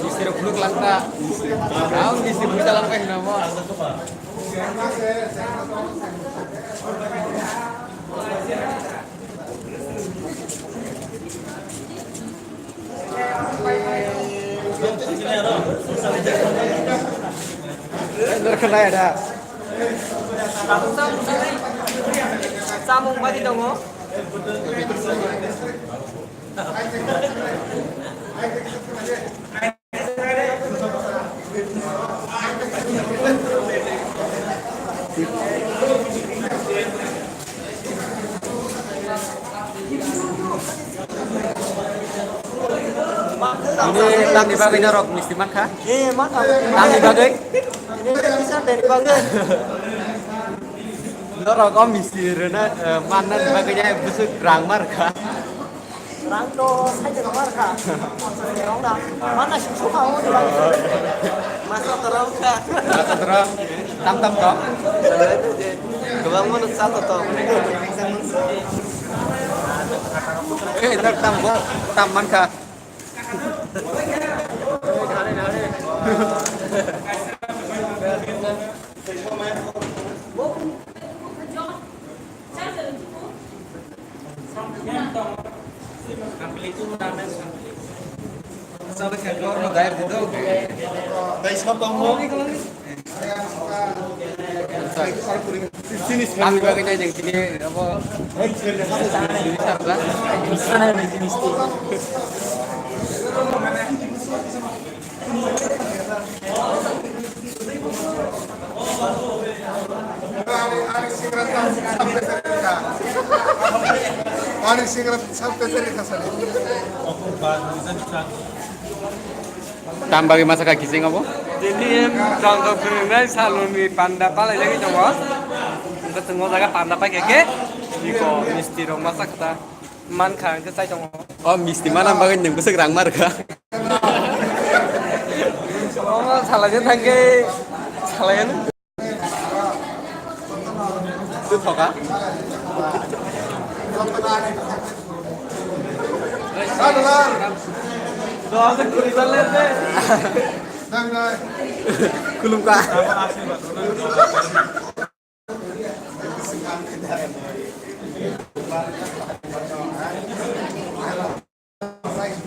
Misteri buluk langka. Kau misteri buluk langka yang nama. Terkena ada. Samung padi dong. Ini tam di bagian rok mesti makan. Makan. Tam di bagian. Ini bisa dari bagian. Rok om mesti rena mana di bagiannya busuk rang marka. Rangdo saja marka. Orang dah. Mana sih suka di bagian. Masa terang kan. Masa terang. Tam kok. Kebang mana satu toh. Ntar tam marka. Sampai ke keluar mau gair gitu. Guys, hotong mo. Sini kami bagiannya yang sini apa? Sini apa? Sana yang jenis itu. Ani singrat sampai cerita sana. Tambah masak kaki sing apa? Jadi contoh primer salumi panda pala lagi coba. Ketemu lagi panda pakai ke. Iko mistiro masak ta. Man kan ke saya coba. Oh, mesti mana bagian yang busuk rang marka. Oh, salahnya tangke. Salahnya. Itu toka. Doa sekuritan lete. Kulum ka.